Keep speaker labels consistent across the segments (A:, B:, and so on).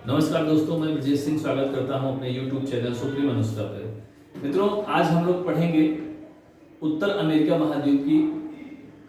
A: नमस्कार दोस्तों, मैं ब्रजेश सिंह स्वागत करता हूं अपने YouTube चैनल सुप्रीम अनुष्का पर। मित्रों, आज हम लोग पढ़ेंगे उत्तर अमेरिका महाद्वीप की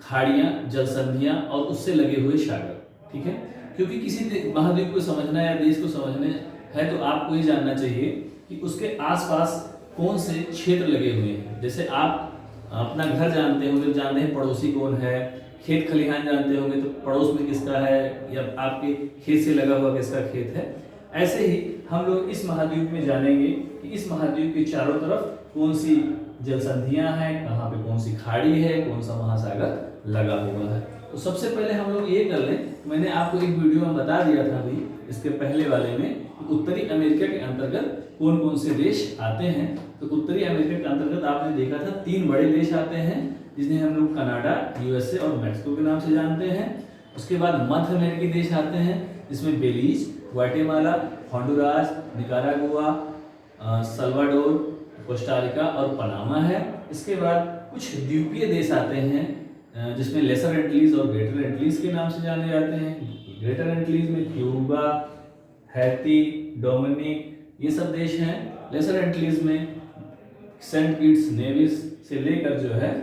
A: खाड़ियां, जलसंधियां और उससे लगे हुए सागर। ठीक है, क्योंकि किसी महाद्वीप को समझना या देश को समझना है तो आपको ये जानना चाहिए कि उसके आसपास कौन से क्षेत्र लगे हुए हैं। जैसे आप अपना घर जानते होंगे, जानते हैं पड़ोसी कौन है, खेत खलिहान जानते होंगे तो पड़ोस में किसका है या आपके खेत से लगा हुआ किसका खेत है। ऐसे ही हम लोग इस महाद्वीप में जानेंगे कि इस महाद्वीप के चारों तरफ कौन सी जलसंधियां हैं, कहाँ पे कौन सी खाड़ी है, कौन सा महासागर लगा हुआ है। तो सबसे पहले हम लोग ये कर लें, मैंने आपको एक वीडियो में बता दिया था अभी इसके पहले वाले में कि उत्तरी अमेरिका के अंतर्गत कौन कौन से देश आते हैं। तो उत्तरी अमेरिका के अंतर्गत आपने देखा था 3 बड़े देश आते हैं, जिन्हें हम लोग कनाडा, यूएसए और मैक्सिको के नाम से जानते हैं। उसके बाद मध्य अमेरिकी देश आते हैं, जिसमें Belize, Guatemala, Honduras, Nicaragua, Salvador, Costa Rica और पनामा है। इसके बाद कुछ द्वीपीय देश आते हैं, जिसमें लेसर एंटीलीज और ग्रेटर एंटीलीज के नाम से जाने जाते हैं। ग्रेटर एंटीलीज में क्यूबा, हैती, डोमिनिक ये सब देश हैं। लेसर एंटीलीज में सेंट किट्स, नेविस से लेकर जो है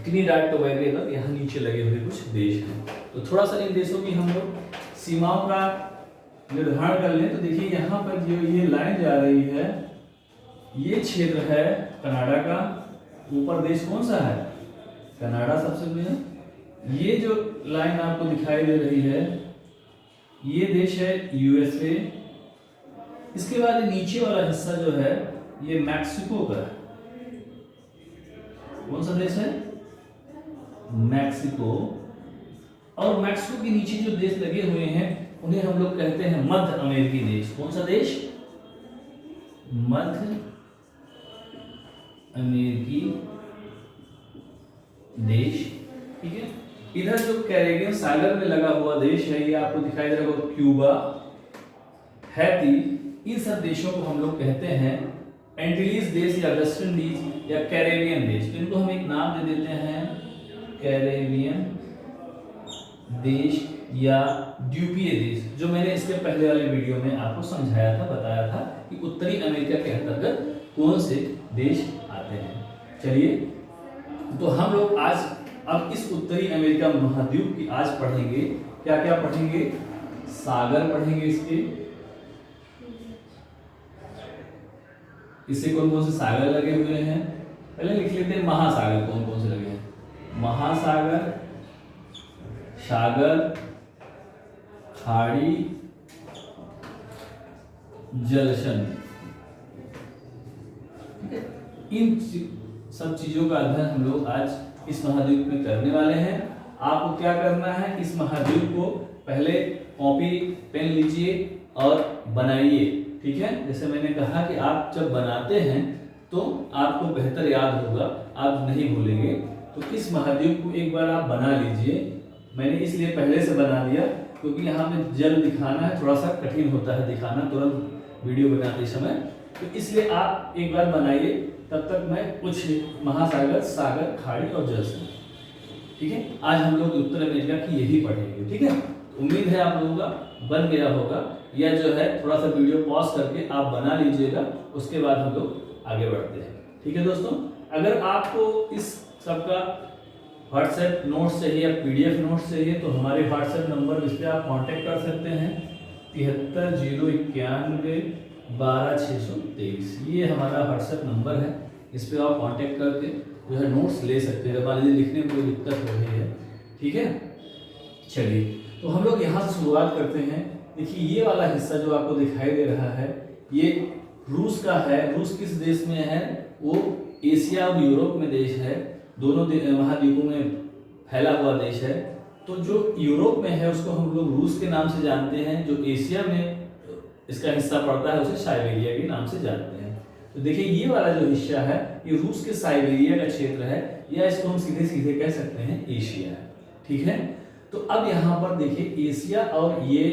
A: ट्रिनिडाद टोबैगो तक यहाँ नीचे लगे हुए कुछ देश हैं। तो थोड़ा सा इन देशों की हम लोग सीमाओं का निर्धारण कर लें तो देखिए यहाँ पर जो ये लाइन जा रही है, ये क्षेत्र है कनाडा का। ऊपर देश कौन सा है? कनाडा सबसे पहले। ये जो लाइन आपको दिखाई दे रही है, ये देश है यूएसए। इसके बाद नीचे वाला हिस्सा जो है ये मैक्सिको का है। कौन सा देश है? मैक्सिको। और मैक्सिको के नीचे जो देश लगे हुए हैं उन्हें हम लोग कहते हैं मध्य अमेरिकी देश। कौन सा देश? मध्य अमेरिकी देश। ठीक है, इधर जो कैरेबियन सागर में लगा हुआ देश है, ये आपको दिखाई दे रहा होगा, क्यूबा, हैती, इन सब देशों को हम लोग कहते हैं एंटीलीज देश या वेस्ट इंडीज या कैरेबियन देश। इनको हम एक नाम दे देते हैं कैरेबियन देश या द्वीपीय देश, जो मैंने इसके पहले वाले वीडियो में आपको समझाया था, बताया था कि उत्तरी अमेरिका के अंतर्गत कौन से देश आते हैं। चलिए, तो हम लोग आज अब इस उत्तरी अमेरिका महाद्वीप की आज पढ़ेंगे। क्या क्या पढ़ेंगे? सागर पढ़ेंगे इससे कौन कौन से सागर लगे हुए हैं। पहले लिख लेते हैं महासागर कौन कौन से लगे हैं। महासागर, सागर, खाड़ी, जलसंधि। ठीक है, इन सब चीजों का अध्ययन हम लोग आज इस महाद्वीप में करने वाले हैं। आपको क्या करना है, इस महाद्वीप को पहले कॉपी पेन लीजिए और बनाइए। ठीक है, जैसे मैंने कहा कि आप जब बनाते हैं तो आपको बेहतर याद होगा, आप नहीं भूलेंगे। तो इस महाद्वीप को एक बार आप बना लीजिए। मैंने इसलिए पहले से बना दिया क्योंकि यहाँ पे जल दिखाना है, थोड़ा सा कठिन होता है दिखाना तुरंत वीडियो बनाते समय, तो इसलिए आप एक बार बनाइए। तब तक मैं कुछ महासागर, सागर, खाड़ी और जलसंधि, ठीक है, आज हम लोग उत्तर अमेरिका की यही पढ़ेंगे। ठीक है, उम्मीद है आप लोगों का बन गया होगा, या जो है थोड़ा सा वीडियो पॉज करके आप बना लीजिएगा, उसके बाद हम लोग आगे बढ़ते हैं। ठीक है दोस्तों, अगर आपको इस सबका व्हाट्सएप नोट्स चाहिए या पीडीएफ नोट्स चाहिए तो हमारे व्हाट्सएप नंबर, इस पर आप कांटेक्ट कर सकते हैं 73 091 12 623। ये हमारा व्हाट्सएप नंबर है, इस पर आप कांटेक्ट करके जो है नोट्स ले सकते हैं। मान लीजिए लिखने में कोई दिक्कत हो रही है। ठीक है, चलिए तो हम लोग यहाँ से शुरुआत करते हैं। देखिए, ये वाला हिस्सा जो आपको दिखाई दे रहा है ये रूस का है। रूस किस देश में है? वो एशिया और यूरोप में देश है, दोनों महाद्वीपों में फैला हुआ देश है। तो जो यूरोप में है उसको हम लोग रूस के नाम से जानते हैं, जो एशिया में इसका हिस्सा पड़ता है उसे साइबेरिया के नाम से जानते हैं। तो देखिए, ये वाला जो हिस्सा है ये रूस के साइबेरिया का क्षेत्र है, या इसको हम सीधे सीधे कह सकते हैं एशिया है। ठीक है, तो अब यहाँ पर देखिए एशिया और ये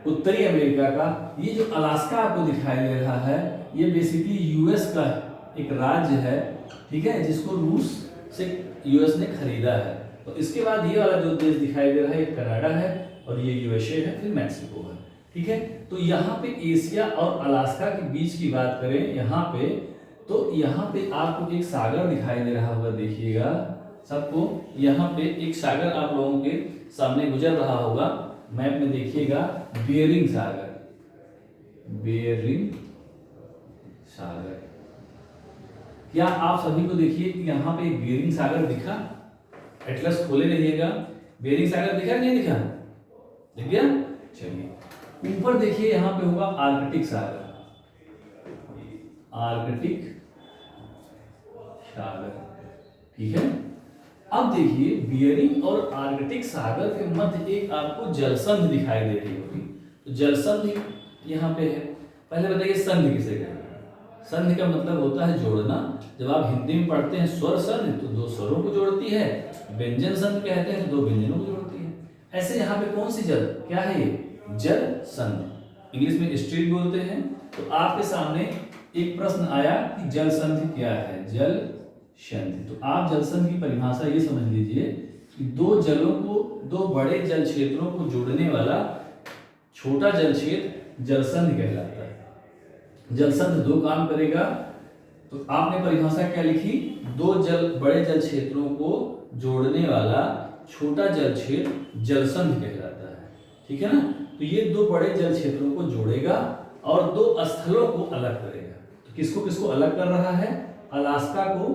A: उत्तरी अमेरिका का ये जो अलास्का आपको दिखाई दे रहा है, ये बेसिकली यूएस का एक राज्य है। ठीक है, जिसको रूस से यूएस ने खरीदा है। तो इसके बाद ये वाला जो देश दिखाई दे रहा है, ये कनाडा है और ये यूएसए है, फिर मैक्सिको है। ठीक है, तो यहाँ पे एशिया और अलास्का के बीच की बात करें यहाँ पे, तो यहाँ पे आपको एक सागर दिखाई दे रहा होगा, देखिएगा सबको, यहाँ पे एक सागर आप लोगों के सामने गुजर रहा होगा, मैप में देखिएगा, बेरिंग सागर, बेरिंग सागर। क्या आप सभी को देखिए कि यहाँ पे बेरिंग सागर दिखा? एटलस खोले रहिएगा, बेरिंग सागर दिखा नहीं दिखा? दिख गया? चलिए ऊपर देखिए, यहाँ पे होगा आर्कटिक सागर, आर्कटिक सागर। ठीक है, अब देखिए बेरिंग और आर्कटिक सागर के मध्य एक आपको जलसंधि दिखाई दे रही होगी। तो जलसंधि यहाँ पे है। पहले बताइए संधि किसे कहते हैं? संधि का मतलब होता है जोड़ना। जब आप हिंदी में पढ़ते हैं स्वर संधि तो दो स्वरों को जोड़ती है, व्यंजन संधि कहते हैं तो दो व्यंजनों को जोड़ती है। ऐसे यहाँ पे कौन सी जल, क्या है ये? जल संधि, इंग्लिश में स्ट्रीट बोलते हैं। तो आपके सामने एक प्रश्न आया कि जल संधि क्या है? जल संधि, तो आप जल संधि की परिभाषा ये समझ लीजिए कि दो जलों को, दो बड़े जल क्षेत्रों को जोड़ने वाला छोटा जल क्षेत्र जल संधि कहलाता है। जल संधि दो काम करेगा, तो आपने परिभाषा क्या लिखी? दो बड़े जल क्षेत्रों को जोड़ने वाला छोटा जल क्षेत्र जल संधि कहलाता है। ठीक है ना? तो ये दो बड़े जल क्षेत्रों को जोड़ेगा और दो स्थलों को अलग करेगा। तो किसको किसको अलग कर रहा है? अलास्का को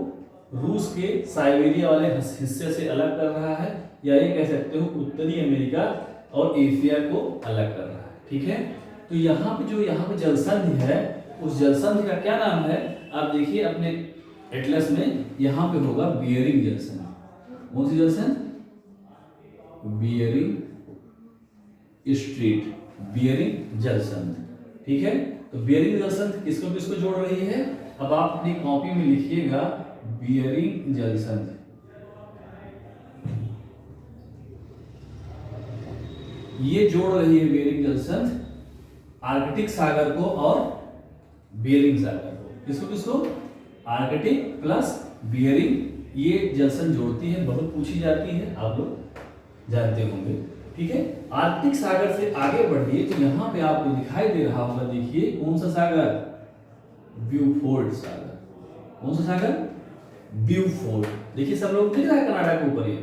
A: रूस के साइबेरिया वाले हिस्से से अलग कर रहा है, या ये कह सकते हो उत्तरी अमेरिका और एशिया को अलग कर रहा है। ठीक है, तो यहाँ पे जो यहाँ पे जलसंधि है, उस जलसंधि का क्या नाम है? आप देखिए अपने एटलस में, यहाँ पे होगा बियरिंग जलसंधि। कौन सी जलसंधि? बियरिंग स्ट्रीट, बियरिंग जलसंधि। ठीक है, तो बियरिंग जलसंधि किसको किसको जोड़ रही है? अब आप अपनी कॉपी में लिखिएगा बियरिंग जलसंधि। ये जोड़ रही है बियरिंग जलसंधि आर्कटिक सागर को और बियरिंग सागर को। किसको किसको? आर्कटिक प्लस बियरिंग, ये जलसंधि जोड़ती है, बहुत पूछी जाती है, आप लोग जानते होंगे। ठीक है, आर्कटिक सागर से आगे बढ़िए तो यहाँ पे आपको दिखाई दे रहा होगा, देखिए कौन सा सागर? ब्यूफोर्ड सागर। कौन सा सागर? ब्यूफोर्ड। देखिए सब लोग दिख रहा है कनाडा के ऊपर, ये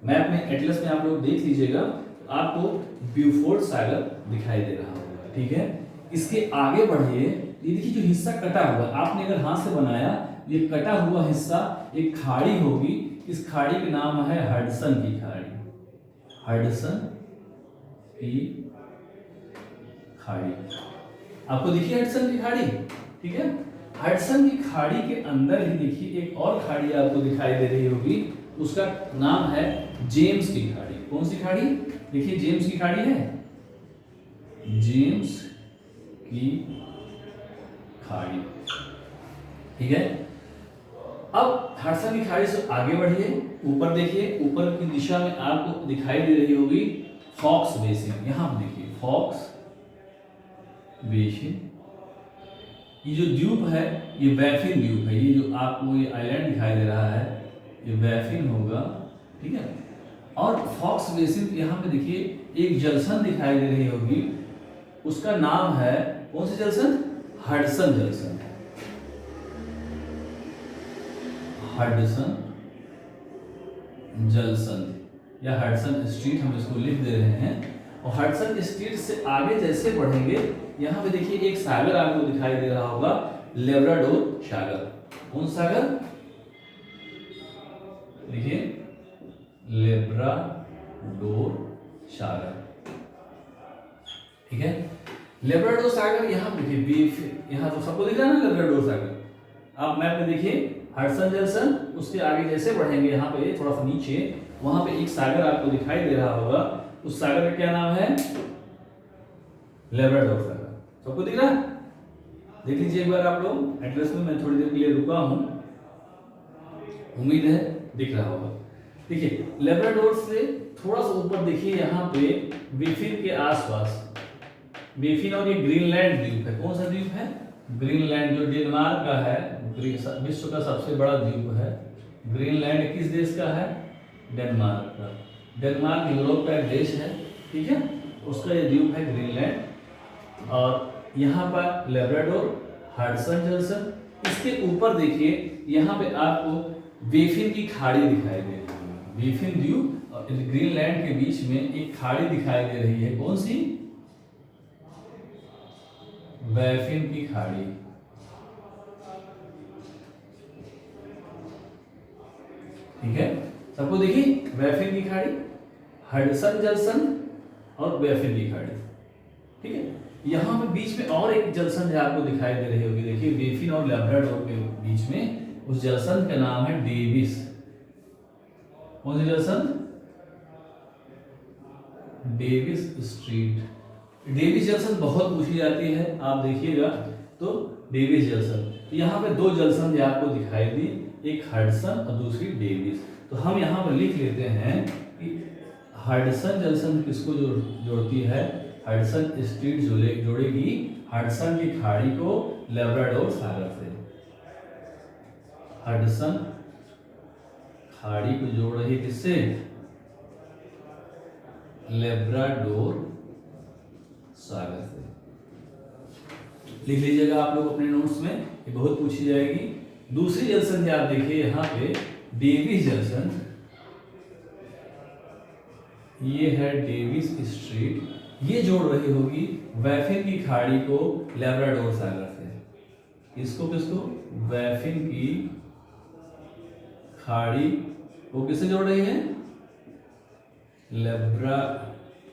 A: मैप में एटलस में आप लोग देख लीजिएगा, तो आपको ब्यूफोर्ड सागर दिखाई दे रहा होगा। ठीक है, इसके आगे बढ़िए, ये देखिए जो हिस्सा कटा हुआ, आपने अगर हाथ से बनाया, ये कटा हुआ हिस्सा एक खाड़ी होगी, इस खाड़ी का नाम है हडसन की खाड़ी, हडसन की खाड़ी। आपको दिखिए हडसन की खाड़ी। ठीक है, हडसन की खाड़ी के अंदर ही देखिए एक और खाड़ी आपको दिखाई दे रही होगी, उसका नाम है जेम्स की खाड़ी। कौन सी खाड़ी? देखिए जेम्स की खाड़ी है, जेम्स की खाड़ी। ठीक है, अब हडसन की खाड़ी से आगे बढ़िए, ऊपर देखिए, ऊपर की दिशा में आपको दिखाई दे रही होगी फॉक्स बेसिन। यहां पर देखिए फॉक्स बेसिन। ये जो द्वीप है ये बैफिन द्वीप है, ये जो आपको ये आइलैंड दिखाई दे रहा है ये बैफिन होगा। ठीक है, और फॉक्स बेसिन यहाँ पे देखिए एक जलसंधि दिखाई दे रही होगी, उसका नाम है कौन सी जलसंधि? हडसन जलसंधि, हडसन जलसंधि या हडसन स्ट्रीट हम इसको लिख दे रहे हैं। और हडसन स्ट्रीट से आगे जैसे बढ़ेंगे, यहाँ पे देखिए एक सागर आपको दिखाई दे रहा होगा, लेब्राडोर सागर। कौन सागर? देखिए लेब्राडोर सागर। ठीक है, लेब्राडोर सागर यहाँ पे देखिए, यहाँ तो सबको दिख रहा है ना लेब्राडोर सागर। आप मैप में देखिए हडसन जलसन, उसके आगे जैसे बढ़ेंगे यहाँ पे थोड़ा सा नीचे, वहां पे एक सागर आपको दिखाई दे रहा होगा, उस सागर का क्या नाम है? लेब्राडोर सागर। सबको दिख रहा है? देख लीजिए एक बार आप लोग एटलस में, मैं थोड़ी देर के लिए रुका हूं, उम्मीद है दिख रहा होगा। देखिए लेब्राडोर से थोड़ा सा ऊपर देखिए, यहाँ पे बेफिन के आसपास, बेफिन और ये ग्रीनलैंड द्वीप है। कौन सा द्वीप है? ग्रीनलैंड, जो डेनमार्क का है, विश्व का सबसे बड़ा द्वीप है। ग्रीनलैंड किस देश का है? डेनमार्क का। डेनमार्क यूरोप का एक देश है, ठीक है। उसका ये द्वीप है ग्रीनलैंड, और यहाँ पर लेब्राडोर, हडसन जलसन। इसके ऊपर देखिए यहाँ पे आपको बेफिन की खाड़ी दिखाई दे रही है। बेफिन द्वीप और ग्रीनलैंड के बीच में एक खाड़ी दिखाई दे रही है, कौन सी? बेफिन की खाड़ी। ठीक है, सबको देखिए, बेफिन की खाड़ी, हडसन जलसन और बेफिन की खाड़ी। ठीक है, यहाँ पे बीच में और एक जलसंधि आपको दिखाई दे रही होगी, देखिए बेफिन और लेब्राडोर के बीच में। उस जलसंध का नाम है डेविस। कौन सी जलसंध? Davis strait. डेविस जलसंध बहुत पूछी जाती है, आप देखिएगा तो डेविस जलसंध। यहाँ पे दो जलसंधि आपको दिखाई दी, एक हडसन और दूसरी डेविस। तो हम यहाँ पर लिख लेते हैं कि हडसन जलसंधि किसको जोड़ती है? हडसन स्ट्रीट जोड़ेगी हडसन की खाड़ी को लेब्राडोर सागर से। हडसन खाड़ी को जोड़ रही किससे? लेब्राडोर सागर से। लिख लीजिएगा आप लोग अपने नोट्स में, ये बहुत पूछी जाएगी। दूसरी जलसंधि आप देखिए यहाँ पे डेविस जलसंधि, ये है डेविस स्ट्रीट, ये जोड़ रही होगी बेफिन की खाड़ी को लेब्राडोर सागर से। इसको किसको? बेफिन की खाड़ी वो किससे जोड़ रही है? लेब्राडोर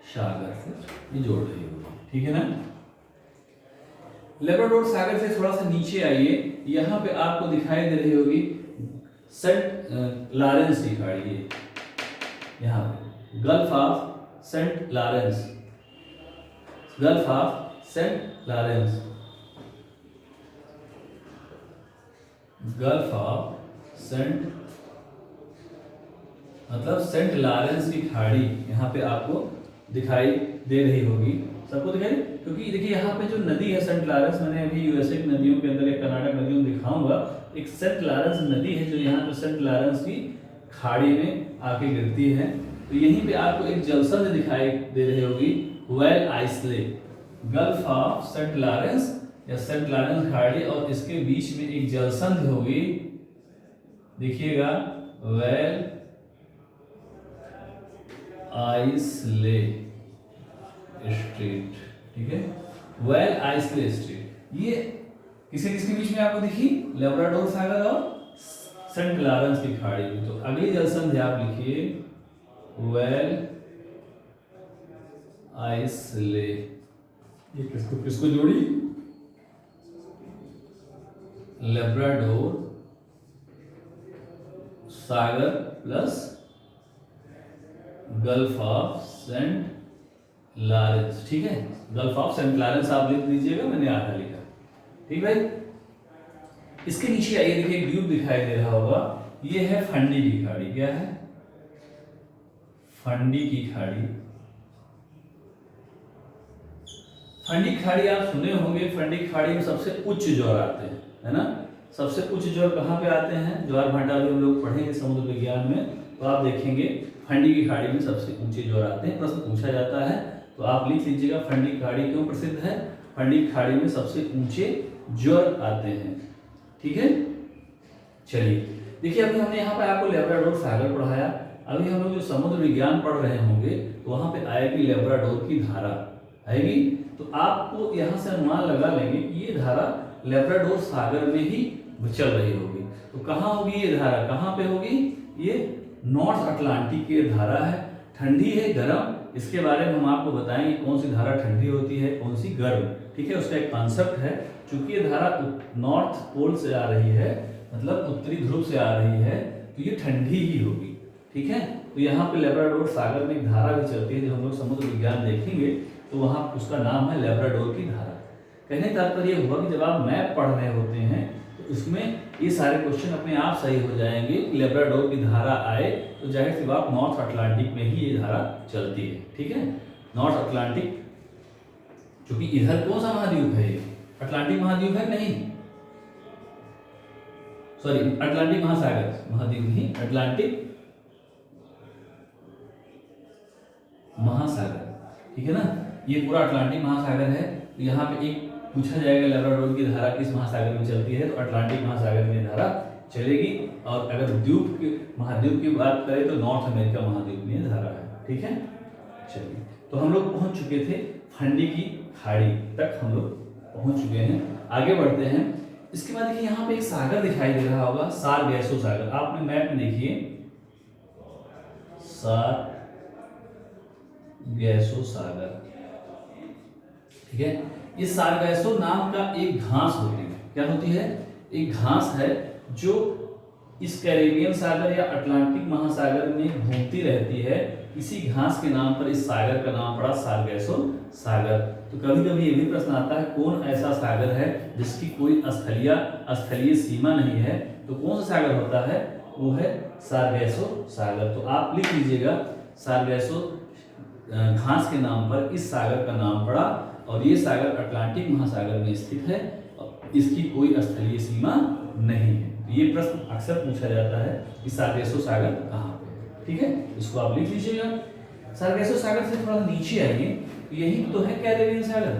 A: सागर से ये जोड़ रही होगी, ठीक है ना। लेब्राडोर सागर से थोड़ा सा नीचे आइए, यहां पे आपको दिखाई दे रही होगी सेंट लॉरेंस की खाड़ी है। यहाँ पे Gulf of Saint Lawrence, Gulf of Saint Lawrence, Gulf of Saint मतलब सेंट लॉरेंस की खाड़ी यहाँ पे आपको दिखाई दे रही होगी, सबको दिखाई। क्योंकि देखिए यहाँ पे जो नदी है सेंट लॉरेंस, मैंने अभी यूएसए की नदियों के अंदर एक कर्नाटक नदियों में दिखाऊंगा, एक सेंट लॉरेंस नदी है जो यहाँ पे सेंट लॉरेंस की खाड़ी में आके गिरती है। तो यहीं पे आपको एक जलसंधि दिखाई दे रही होगी, Belle Isle, gulf of Saint Lawrence या सेंट लॉरेंस खाड़ी, और इसके बीच में एक जलसंधि होगी, देखिएगा वेल आइसले स्ट्रीट। ठीक है, वेल आइसले स्ट्रीट, ये किसके किसके बीच में आपको दिखी? लेब्राडोर सागर और सेंट लॉरेंस की खाड़ी में। तो अगली जलसंधि आप लिखिए वेल आइसले, ये किसको किसको जोड़ी? लेब्राडोर सागर plus Gulf of Saint Lawrence. ठीक है, गल्फ ऑफ सेंट लॉरेंस आप लिख दीजिएगा, मैंने आधा लिखा, ठीक भाई। इसके नीचे आइए, देखिए एक द्वीप दिखाई दे रहा होगा, ये है फंडी की खाड़ी। क्या है? फंडी की खाड़ी। फंडी खाड़ी आप सुने होंगे, फंडी खाड़ी में सबसे उच्च ज्वार आते हैं, है ना। सबसे उच्च ज्वार कहाँ पे आते हैं? ज्वार भाटा भी हम लोग पढ़ेंगे समुद्र विज्ञान में, तो आप देखेंगे फंडी की खाड़ी में सबसे ऊंचे ज्वार आते हैं। प्रश्न पूछा जाता है तो आप लिख लीजिएगा फंडी की खाड़ी क्यों प्रसिद्ध है? फंडी की खाड़ी में सबसे ऊंचे ज्वार आते हैं, ठीक है। चलिए देखिए, अभी हमने यहाँ पे आपको लेब्राडोर सागर पढ़ाया, अभी हम लोग जो समुद्र विज्ञान पढ़ रहे होंगे तो वहां पे आएगी लेब्राडोर की धारा आएगी। तो आपको यहाँ से अनुमान लगा लेंगे कि ये धारा लेब्राडोर सागर में ही चल रही होगी। तो कहाँ होगी ये धारा? कहाँ पे होगी? ये नॉर्थ अटलांटिक की धारा है, ठंडी है, गर्म। इसके बारे में हम आपको बताएंगे कौन सी धारा ठंडी होती है, कौन सी गर्म, ठीक है। उसका एक कॉन्सेप्ट है। चूंकि ये धारा नॉर्थ पोल से आ रही है, मतलब उत्तरी ध्रुव से आ रही है, तो ये ठंडी ही होगी, ठीक है। तो यहाँ पे लेब्राडोर सागर में एक धारा भी चलती है, जो हम लोग समुद्र विज्ञान देखेंगे तो वहाँ उसका नाम है लेब्राडोर की धारा। कहने का तात्पर्य हुआ कि जब आप मैप पढ़ रहे होते हैं तो उसमें ये सारे क्वेश्चन अपने आप सही हो जाएंगे। लेब्राडोर की धारा आए तो जाहिर सी बात नॉर्थ अटलांटिक में ही ये धारा चलती है, ठीक है। नॉर्थ अटलांटिक, क्योंकि इधर कौन सा महाद्वीप है? ये अटलांटिक महाद्वीप है नहीं, सॉरी अटलांटिक महासागर, महाद्वीप नहीं, अटलांटिक महासागर, ठीक है ना। ये पूरा अटलांटिक महासागर है। यहाँ पे एक पूछा जाएगा लैब्राडोर की धारा किस महासागर में चलती है, तो अटलांटिक महासागर में धारा चलेगी। और अगर द्वीप के महाद्वीप की बात करें तो नॉर्थ अमेरिका महाद्वीप में धारा है, ठीक है। चलिए, तो हम लोग पहुंच चुके थे फंडी की खाड़ी तक, हम लोग पहुंच चुके हैं। आगे बढ़ते हैं। इसके बाद देखिए यहाँ पे एक सागर दिखाई दे रहा होगा, सारगैसो सागर। आपने मैप में देखिए सारगैसो सागर, ठीक है। ये सारगैसो नाम का एक घास होती है। क्या होती है? एक घास है जो इस कैरेबियन सागर या अटलांटिक महासागर में घूमती रहती है। इसी घास के नाम पर इस सागर का नाम पड़ा सारगैसो सागर। तो कभी कभी ये भी प्रश्न आता है कौन ऐसा सागर है जिसकी कोई स्थलीय सीमा नहीं है, तो कौन सा सागर होता है? वो है सारगैसो सागर। तो आप लिख लीजिएगा सारगैसो घास के नाम पर इस सागर का नाम पड़ा, और ये सागर अटलांटिक महासागर में स्थित है। इसकी कोई स्थलीय सीमा नहीं है। ये प्रश्न अक्सर पूछा जाता है कि सारगैसो सागर कहाँ पे है, ठीक है। इसको आप लिख लीजिएगा। सारगैसो सागर से थोड़ा नीचे आइए, यही तो है कैरेबियन सागर,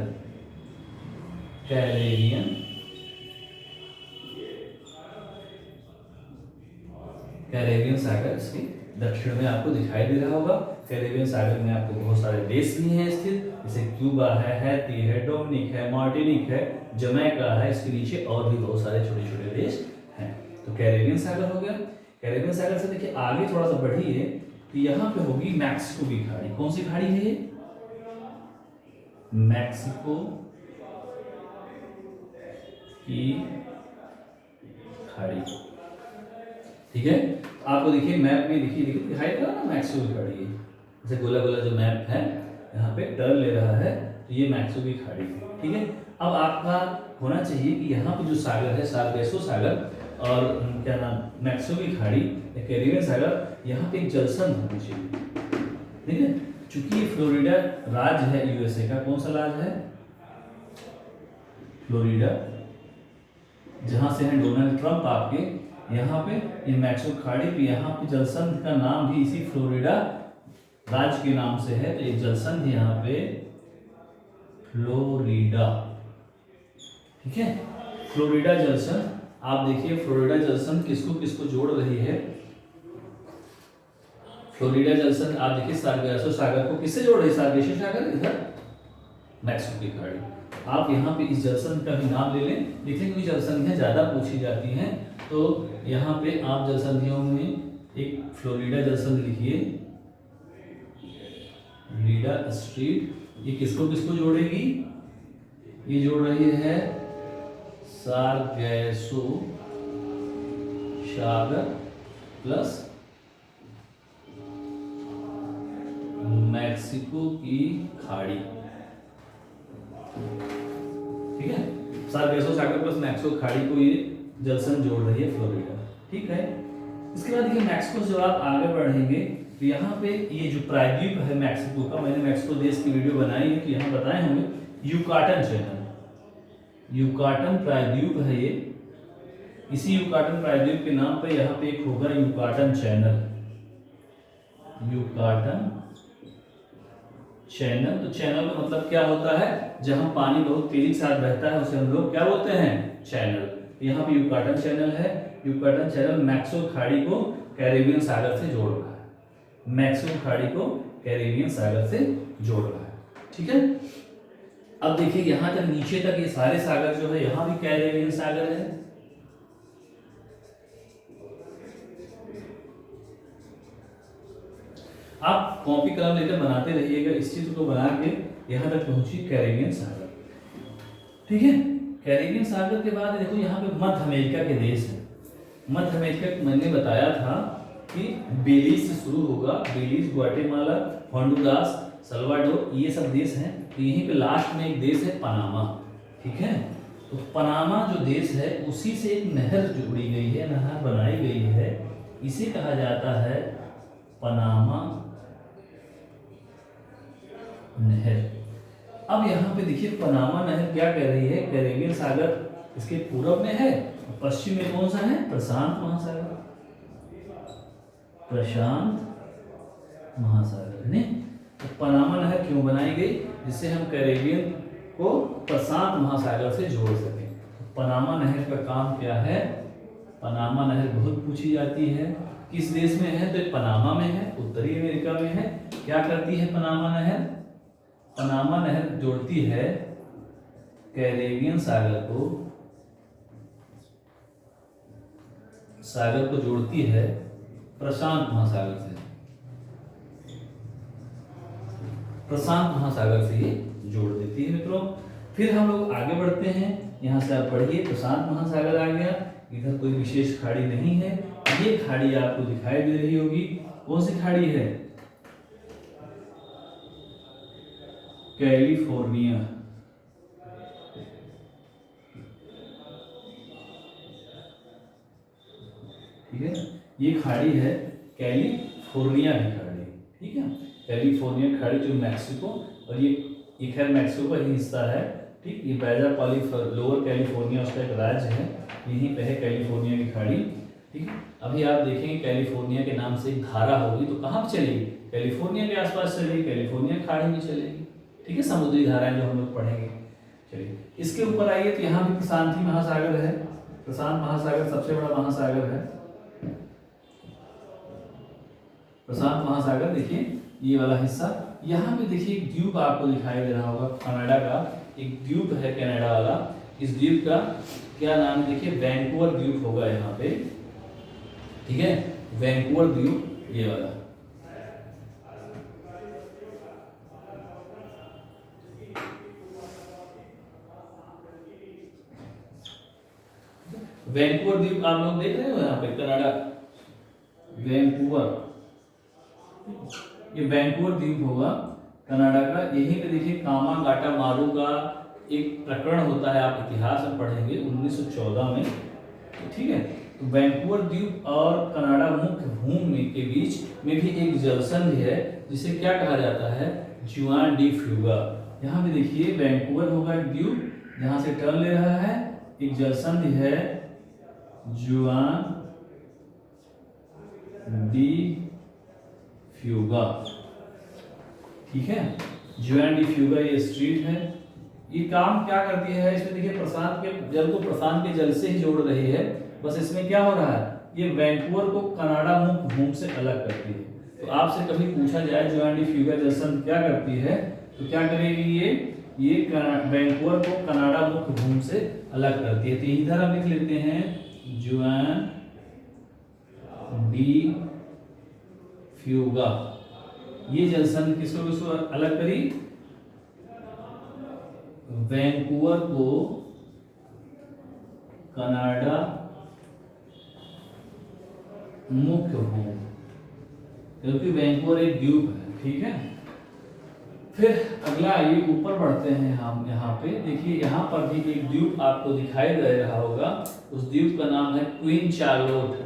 A: कैरेबियन सागर इसके दक्षिण में आपको दिखाई दे रहा होगा। कैरेबियन सागर में आपको बहुत सारे देश भी हैं स्थित, जैसे क्यूबा है, हैती है, डोमिनिक है, मार्टिनिक है, जमैका है। इसके नीचे और भी बहुत सारे छोटे छोटे देश हैं। तो कैरेबियन सागर हो गया। कैरेबियन सागर से देखिए आगे थोड़ा सा बढ़िए, तो यहाँ पे होगी मैक्सिको की खाड़ी। कौन सी खाड़ी है ये? मैक्सिको की खाड़ी, ठीक है। आपको देखिए मैप में देखिए दिखाई दे रहा है ना, मैक्सिको की खाड़ी है। जैसे गोला गोला जो मैप है यहाँ पे टर्न ले रहा है, तो ये मैक्सिको की खाड़ी है, ठीक है। अब आपका होना चाहिए कि यहाँ पे जो सागर है सारगैसो सागर और क्या नाम मैक्सिको की खाड़ी या कैरेबियन सागर, यहाँ पे एक जलसंध होनी चाहिए, ठीक है। चूंकि ये फ्लोरिडा राज्य है यूएसए का, कौन सा राज्य है? फ्लोरिडा, जहां से है डोनाल्ड ट्रंप आपके। यहाँ पे ये मैक्सिको खाड़ी पे यहाँ पे जलसंध का नाम भी इसी फ्लोरिडा राज्य के नाम से है। तो ये जलसंध यहाँ पे फ्लोरिडा, ठीक है। फ्लोरिडा जलसंध, आप देखिए फ्लोरिडा जलसंध किसको किसको जोड़ रही है। फ्लोरिडा जलसंध आप देखिए सारगैसो सागर को किससे जोड़ रही है? सारगैसो सागर इधर मैक्सिको की खाड़ी। आप यहाँ पे इस जलसंध का भी नाम ले लें, देखिए क्योंकि जलसंधियाँ ज़्यादा पूछी जाती हैं, तो यहाँ पे आप जलसंधियों में एक फ्लोरिडा जलसंध लिखिए, फ्लोरिडा स्ट्रीट। ये किसको किसको जोड़ेगी? ये जोड़ रही है सारगैसो सागर प्लस मैक्सिको की खाड़ी, ठीक है। सारगैसो सागर प्लस मैक्सिको खाड़ी को ये जलसंध जोड़ रही है फ्लोरिडा, ठीक है। इसके बाद देखिए मैक्सिको से आप आगे बढ़ेंगे तो यहाँ पे ये जो प्रायद्वीप है मैक्सिको का, मैंने मैक्सिको देश की वीडियो बनाई है, तो यहाँ बताए होंगे यूकाटन चैनल, यूकाटन प्रायद्वीप है ये। इसी यूकाटन प्रायद्वीप के नाम पे यहाँ पे एक होगा यूकाटन चैनल, यूकाटन चैनल। तो चैनल का मतलब क्या होता है? जहां पानी बहुत तेजी के साथ बहता है उसे हम लोग क्या बोलते हैं? चैनल। यहाँ पे यूकाटन चैनल है। यूकाटन चैनल मैक्सिको खाड़ी को कैरेबियन सागर से जोड़ रहा है, मैक्सिको खाड़ी को कैरेबियन सागर से जोड़ रहा है, ठीक है। अब देखिए यहाँ तक नीचे तक ये सारे सागर जो है यहाँ भी कैरेबियन सागर है। आप कॉपी कलम लेकर बनाते रहिएगा, इस चीज को बना के यहाँ तक पहुंची कैरेबियन सागर, ठीक है। कैरेबियन सागर के बाद देखो यहाँ पे मध्य अमेरिका के देश हैं। मध्य अमेरिका मैंने बताया था कि बेलीज से शुरू होगा, बेलीज, ग्वाटेमाला, होंडुरास, सल्वाडोर, ये सब देश हैं। तो यहीं पे लास्ट में एक देश है पनामा, ठीक है। तो पनामा जो देश है उसी से एक नहर जोड़ी गई है, नहर बनाई गई है, इसे कहा जाता है पनामा नहर। अब यहाँ पे देखिए पनामा नहर क्या कह रही है? कैरेबियन सागर इसके पूर्व में है पश्चिम में कौन सा है? प्रशांत महासागर, प्रशांत महासागर है। तो पनामा नहर क्यों बनाई गई? जिससे हम कैरेबियन को प्रशांत महासागर से जोड़ सकें। तो पनामा नहर का काम क्या है? पनामा नहर बहुत पूछी जाती है। किस देश में है? तो पनामा में है, उत्तरी अमेरिका में है। क्या करती है पनामा नहर? पनामा नहर जोड़ती है कैरेबियन सागर को जोड़ती है प्रशांत महासागर से, प्रशांत महासागर से ये जोड़ देती है मित्रों। फिर हम लोग आगे बढ़ते हैं। यहाँ से आप पढ़िए, प्रशांत महासागर आ गया, इधर कोई विशेष खाड़ी नहीं है। ये खाड़ी आपको दिखाई दे रही होगी। कौन सी खाड़ी है? कैलिफोर्निया। ठीक है, ये खाड़ी है कैलिफोर्निया की खाड़ी। ठीक है, कैलिफोर्निया खाड़ी जो मैक्सिको, और ये खैर मैक्सिको का ही हिस्सा है। ठीक, ये बैजा लोअर कैलिफोर्निया उसका एक राज्य है, यहीं पे है कैलिफोर्निया की खाड़ी। ठीक है, अभी आप देखेंगे कैलिफोर्निया के नाम से एक धारा होगी, तो कहाँ पे चलेगी? कैलिफोर्निया के आसपास चलेगी, कैलिफोर्निया खाड़ी में चलेगी। ठीक है, समुद्री धाराएं जो हम लोग पढ़ेंगे। चलिए इसके ऊपर आइए, तो यहाँ भी प्रशांत महासागर है। प्रशांत महासागर सबसे बड़ा महासागर है। प्रशांत महासागर देखिए, ये वाला हिस्सा। यहाँ पे देखिए एक द्वीप आपको दिखाई दे रहा होगा, कनाडा का एक द्वीप है, कनाडा वाला। इस द्वीप का क्या नाम है? देखिए वैंकूवर द्वीप होगा यहाँ पे। ठीक है, वैंकूवर द्वीप ये वाला। वैंकूवर द्वीप आप लोग देख रहे हो यहाँ पे, कनाडा वैंकूवर, ये वैंकूवर द्वीप होगा कनाडा का। यहीं पे देखिए कामागाटा मारू का एक प्रकरण होता है, आप इतिहास में पढ़ेंगे 1914 में। ठीक है, तो वैंकूवर द्वीप और कनाडा मुख्य भूमि के बीच में भी एक जलसंधि है, जिसे क्या कहा जाता है? जुआन डी फ्यूगा। यहाँ पे देखिए वैंकूवर होगा एक द्वीप, जहाँ से टर्न ले रहा है, एक जलसंधि है जुआन डी फ्यूगा। ठीक है, जुआन डी फ्यूगा ये स्ट्रीट है। ये काम क्या करती है? इसमें देखिए प्रशांत के जल को प्रशांत के जल से ही जोड़ रही है। बस इसमें क्या हो रहा है? ये वैंकूवर को कनाडा मुख्य भूमि से अलग करती है। तो आपसे कभी पूछा जाए जुआन डी फ्यूगा जलसंधि क्या करती है, तो क्या करेगी? ये वैंकूवर को कनाडा मुख्य भूमि से अलग करती है। तो इधर हम लिख लेते हैं जुआन डी फ्यूगा। ये जलसंधि किसको अलग करी? वैंकूवर को कनाडा मुख्य भूमि, क्योंकि वैंकूवर एक द्वीप है। ठीक है, फिर अगला आइए ऊपर बढ़ते हैं हम। यहाँ पे देखिए, यहाँ पर भी एक द्वीप आपको दिखाई दे रहा होगा। उस द्वीप का नाम है क्वीन चार्लोट।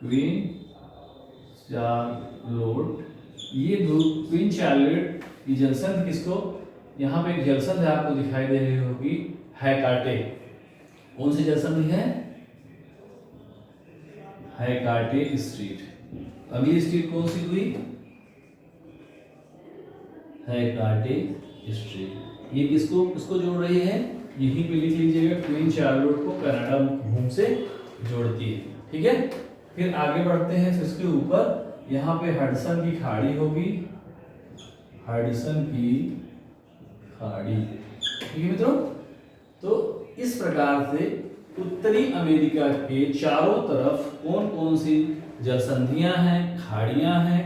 A: क्वीन चार्लोट, ये द्वीप क्वीन चार्लोट की जलसंधि किसको? यहाँ पे एक जलसंधि आपको दिखाई दे रही होगी, हैकाटे। कौन सी जलसंधि है? हैकाटे स्ट्रीट। अब ये स्ट्रीट कौन सी हुई? हैकाटे स्ट्रीट। ये किसको जोड़ रही है? यहीं पे लिख लीजिएगा, क्वीन चार्लोट को कनाडा भूमि से जोड़ती है। ठीक है, फिर आगे बढ़ते हैं। तो इसके ऊपर यहाँ पे हडसन की खाड़ी होगी, हडसन की खाड़ी। ठीक है मित्रों, तो इस प्रकार से उत्तरी अमेरिका के चारों तरफ कौन कौन सी जलसंधियां हैं, खाड़ियां हैं,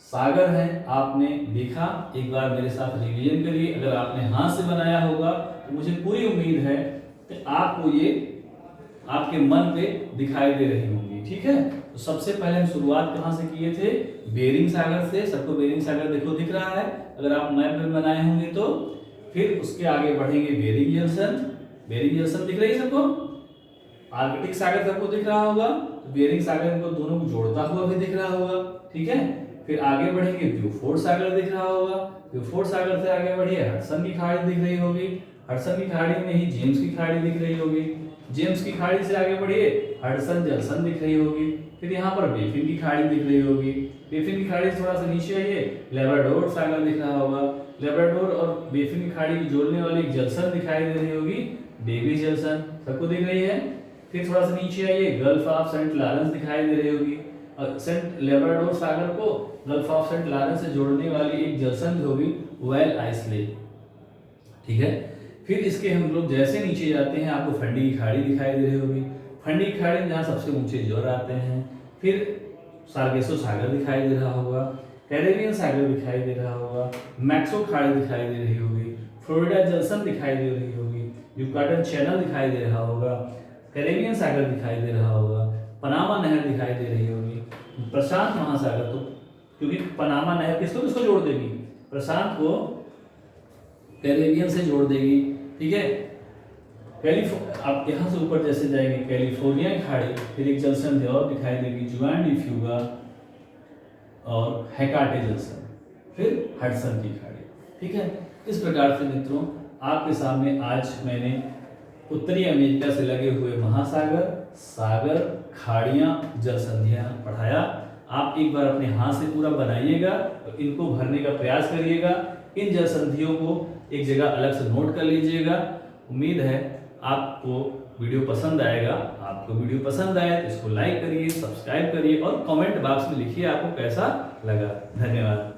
A: सागर हैं, आपने देखा। एक बार मेरे साथ रिवीजन करिए। अगर आपने हाथ से बनाया होगा तो मुझे पूरी उम्मीद है कि आपको ये आपके मन पे दिखाई दे रही होंगी। ठीक है, तो सबसे पहले हम शुरुआत कहाँ से किए थे? बेरिंग सागर से। सबको बेरिंग सागर देखो दिख रहा है, अगर आप मैप में बनाए होंगे तो। फिर उसके आगे बढ़ेंगे बेरिंग जंक्शन। बेरिंग जंक्शन दिख रही है सबको? आर्कटिक सागर सबको दिख रहा होगा, तो बेरिंग सागर इनको दोनों को जोड़ता हुआ भी दिख रहा होगा। ठीक है, फिर आगे बढ़ेंगे ब्यूफोर्ड सागर दिख रहा होगा। ब्यूफोर्ड सागर से आगे बढ़िए, हडसन की खाड़ी दिख रही होगी। हडसन की खाड़ी में ही जेम्स की खाड़ी दिख रही होगी। जेम्स की खाड़ी से आगे बढ़िए, हडसन जलसन दिख रही होगी। फिर यहाँ पर बेफिन की खाड़ी दिख रही होगी। बेफिन की खाड़ी से थोड़ा सा नीचे आइए, लेब्राडोर सागर दिख रहा होगा। लेब्राडोर और बेफिन की खाड़ी को जोड़ने वाली एक जलसन दिखाई दे रही होगी, डेविस जलसन, सबको दिख रही है। फिर थोड़ा सा नीचे आइए, गल्फ ऑफ सेंट लॉरेंस दिखाई दे रही होगी। सेंट लेब्राडोर सागर को गल्फ ऑफ सेंट लॉरेंस से जोड़ने वाली एक जलसन होगी, वेल आइसलैंड, ठीक है। फिर इसके हम लोग जैसे नीचे जाते हैं, आपको फंडी की खाड़ी दिखाई दे रही होगी। फंडी की खाड़ी में जहाँ सबसे ऊंचे ज्वार आते हैं। फिर सार्गेसो सागर दिखाई दे रहा होगा, कैरेबियन सागर दिखाई दे रहा होगा, मैक्सो खाड़ी दिखाई दे रही होगी, फ्लोरिडा जलसन दिखाई दे रही होगी, युकाटन चैनल दिखाई दे रहा होगा, कैरेबियन सागर दिखाई दे रहा होगा, पनामा नहर दिखाई दे रही होगी, प्रशांत महासागर, तो क्योंकि पनामा नहर किसको किसको जोड़ देगी, प्रशांत को कैरेबियन से जोड़ देगी, ठीक है। आप यहाँ से ऊपर जैसे जाएंगे, कैलिफोर्निया की खाड़ी, फिर एक जलसन और दिखाई देगी, जुआन डी फ्यूगा और हेकाटे जलसन, फिर हडसन की खाड़ी, ठीक है। इस प्रकार से मित्रों आपके सामने आज मैंने उत्तरी अमेरिका से लगे हुए महासागर, सागर, खाड़ियाँ, जलसंधियाँ पढ़ाया। आप एक बार अपने हाथ से पूरा बनाइएगा और इनको भरने का प्रयास करिएगा। इन जलसंधियों को एक जगह अलग से नोट कर लीजिएगा। उम्मीद है आपको वीडियो पसंद आएगा। आपको वीडियो पसंद आए तो इसको लाइक करिए, सब्सक्राइब करिए और कमेंट बॉक्स में लिखिए आपको कैसा लगा। धन्यवाद।